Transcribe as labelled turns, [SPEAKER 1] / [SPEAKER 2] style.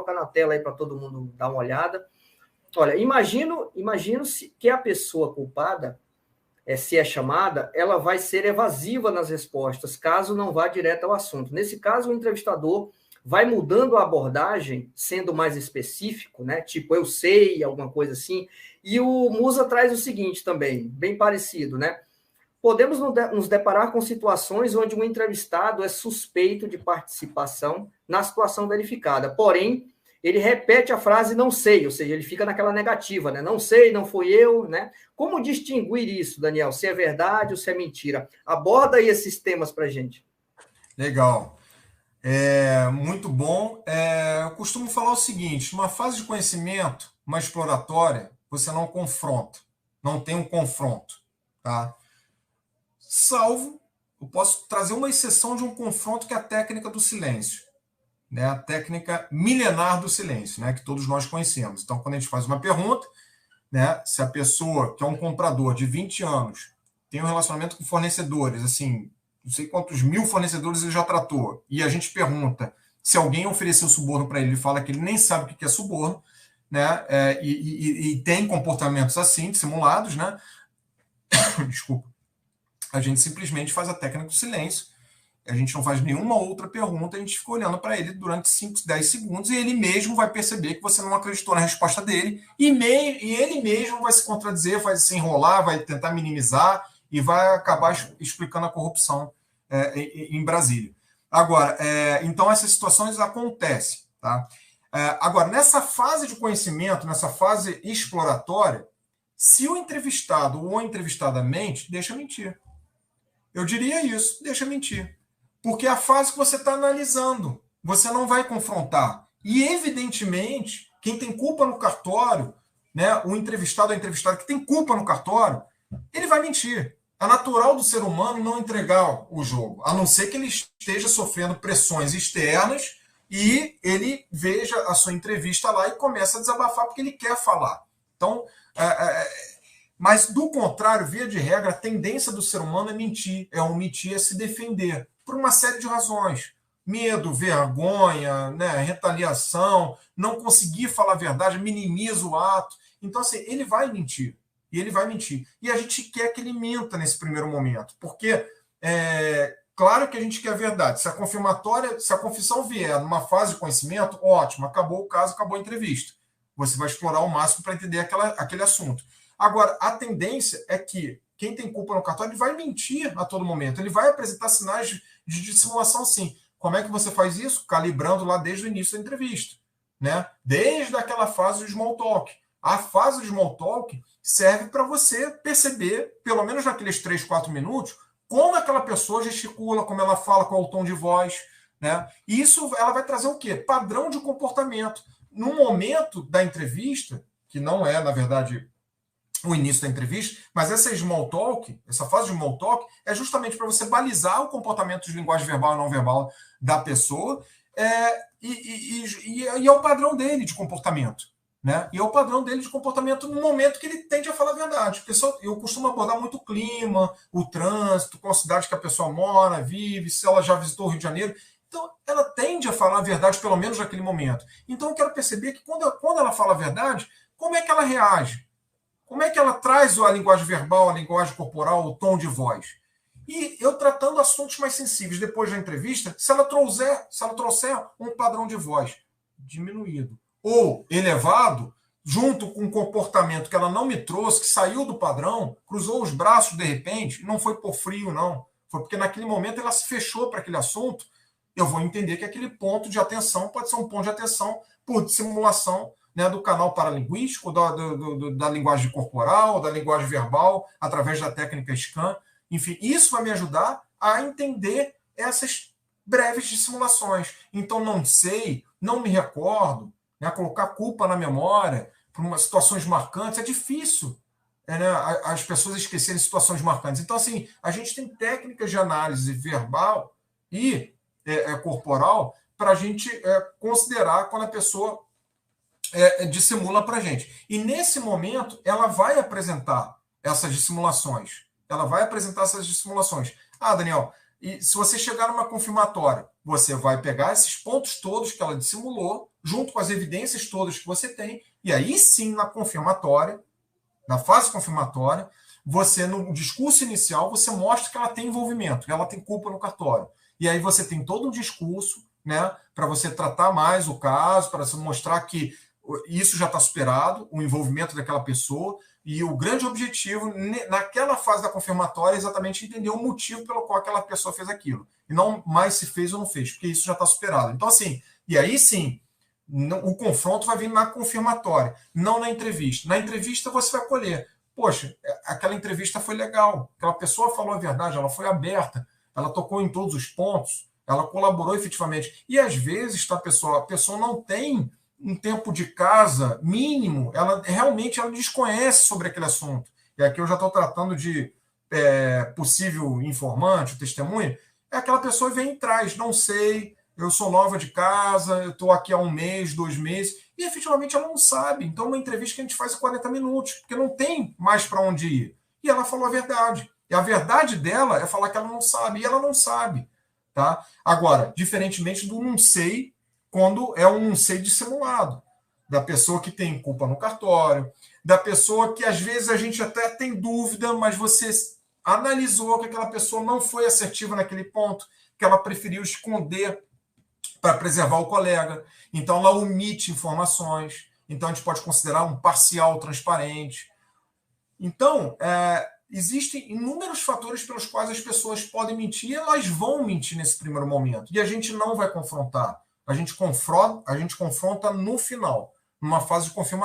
[SPEAKER 1] colocar na tela aí para todo mundo dar uma olhada. Olha, imagino que a pessoa culpada, se é chamada, ela vai ser evasiva nas respostas, caso não vá direto ao assunto. Nesse caso, o entrevistador vai mudando a abordagem, sendo mais específico, né? Tipo, eu sei, alguma coisa assim. E o Musa traz o seguinte também, bem parecido, né? Podemos nos deparar com situações onde um entrevistado é suspeito de participação na situação verificada, porém, ele repete a frase não sei, ou seja, ele fica naquela negativa, né? Não sei, não fui eu, né? Como distinguir isso, Daniel? Se é verdade ou se é mentira? Aborda aí esses temas para a gente.
[SPEAKER 2] Legal. Muito bom. Eu costumo falar o seguinte: uma fase de conhecimento, uma exploratória, você não confronta, não tem um confronto, tá? Salvo, eu posso trazer uma exceção de um confronto, que é a técnica do silêncio, né? A técnica milenar do silêncio, né? Que todos nós conhecemos. Então, quando a gente faz uma pergunta, né? Se a pessoa, que é um comprador de 20 anos, tem um relacionamento com fornecedores, assim, não sei quantos mil fornecedores ele já tratou, e a gente pergunta se alguém ofereceu suborno para ele, ele fala que ele nem sabe o que é suborno, né? E tem comportamentos assim, simulados, né? Desculpa. A gente simplesmente faz a técnica do silêncio, a gente não faz nenhuma outra pergunta, a gente fica olhando para ele durante 5, 10 segundos, e ele mesmo vai perceber que você não acreditou na resposta dele, e ele mesmo vai se contradizer, vai se enrolar, vai tentar minimizar, e vai acabar explicando a corrupção em Brasília. Agora, então essas situações acontecem, tá? Agora, nessa fase de conhecimento, nessa fase exploratória, se o entrevistado ou a entrevistada mente, deixa mentir. Eu diria isso, deixa mentir. Porque é a fase que você está analisando. Você não vai confrontar. E, evidentemente, quem tem culpa no cartório, né, o entrevistado ou a entrevistada que tem culpa no cartório, ele vai mentir. É natural do ser humano não entregar o jogo, a não ser que ele esteja sofrendo pressões externas e ele veja a sua entrevista lá e começa a desabafar porque ele quer falar. Então, mas, do contrário, via de regra, a tendência do ser humano é mentir, é omitir, é se defender, por uma série de razões. Medo, vergonha, né, retaliação, não conseguir falar a verdade, minimiza o ato. Então, assim, ele vai mentir. E ele vai mentir. E a gente quer que ele minta nesse primeiro momento, porque claro que a gente quer a verdade. Se a confissão vier numa fase de conhecimento, ótimo, acabou o caso, acabou a entrevista. Você vai explorar o máximo para entender aquele assunto. Agora, a tendência é que quem tem culpa no cartório ele vai mentir a todo momento. Ele vai apresentar sinais de dissimulação, sim. Como é que você faz isso? Calibrando lá desde o início da entrevista, né? Desde aquela fase do small talk. A fase do small talk serve para você perceber, pelo menos naqueles 3, 4 minutos, como aquela pessoa gesticula, como ela fala, qual é o tom de voz, né? E isso ela vai trazer o quê? Padrão de comportamento. No momento da entrevista, que não é, na verdade, o início da entrevista, mas essa small talk, essa fase de small talk, é justamente para você balizar o comportamento de linguagem verbal e não verbal da pessoa, e é o padrão dele de comportamento. Né? E é o padrão dele de comportamento no momento que ele tende a falar a verdade. Porque eu costumo abordar muito o clima, o trânsito, qual cidade que a pessoa mora, vive, se ela já visitou o Rio de Janeiro. Então, ela tende a falar a verdade, pelo menos naquele momento. Então, eu quero perceber que quando ela fala a verdade, como é que ela reage? Como é que ela traz a linguagem verbal, a linguagem corporal, o tom de voz? E eu tratando assuntos mais sensíveis depois da entrevista, se ela trouxer um padrão de voz diminuído ou elevado, junto com um comportamento que ela não me trouxe, que saiu do padrão, cruzou os braços de repente, não foi por frio, não. Foi porque naquele momento ela se fechou para aquele assunto, eu vou entender que aquele ponto de atenção pode ser um ponto de atenção por dissimulação, né, do canal paralinguístico, da linguagem corporal, da linguagem verbal, através da técnica SCAN. Enfim, isso vai me ajudar a entender essas breves dissimulações. Então, não sei, não me recordo, né, colocar culpa na memória por situações marcantes é difícil, né, as pessoas esquecerem situações marcantes. Então, assim, a gente tem técnicas de análise verbal e corporal para a gente considerar quando a pessoa dissimula para a gente. E, nesse momento, ela vai apresentar essas dissimulações. Ah, Daniel, E se você chegar numa confirmatória, você vai pegar esses pontos todos que ela dissimulou, junto com as evidências todas que você tem, e aí sim, na confirmatória, na fase confirmatória, você, no discurso inicial, você mostra que ela tem envolvimento, que ela tem culpa no cartório. E aí você tem todo um discurso, né, para você tratar mais o caso, para você mostrar que isso já está superado, o envolvimento daquela pessoa, e o grande objetivo naquela fase da confirmatória é exatamente entender o motivo pelo qual aquela pessoa fez aquilo. E não mais se fez ou não fez, porque isso já está superado. Então, assim, e aí sim, o confronto vai vir na confirmatória, não na entrevista. Na entrevista você vai colher. Poxa, aquela entrevista foi legal, aquela pessoa falou a verdade, ela foi aberta, ela tocou em todos os pontos, ela colaborou efetivamente. E às vezes a pessoa não tem um tempo de casa mínimo, ela realmente ela desconhece sobre aquele assunto. E aqui eu já estou tratando de possível informante, testemunha, é aquela pessoa que vem e traz, não sei, eu sou nova de casa, eu estou aqui há 1 mês, 2 meses, e efetivamente ela não sabe. Então, uma entrevista que a gente faz é 40 minutos, porque não tem mais para onde ir. E ela falou a verdade. E a verdade dela é falar que ela não sabe, e ela não sabe. Tá? Agora, diferentemente do não sei, quando é um não sei dissimulado, da pessoa que tem culpa no cartório, da pessoa que às vezes a gente até tem dúvida, mas você analisou que aquela pessoa não foi assertiva naquele ponto, que ela preferiu esconder para preservar o colega. Então, ela omite informações. Então, a gente pode considerar um parcial transparente. Então, existem inúmeros fatores pelos quais as pessoas podem mentir e elas vão mentir nesse primeiro momento. E a gente não vai confrontar. A gente confronta no final, numa fase de confirmação.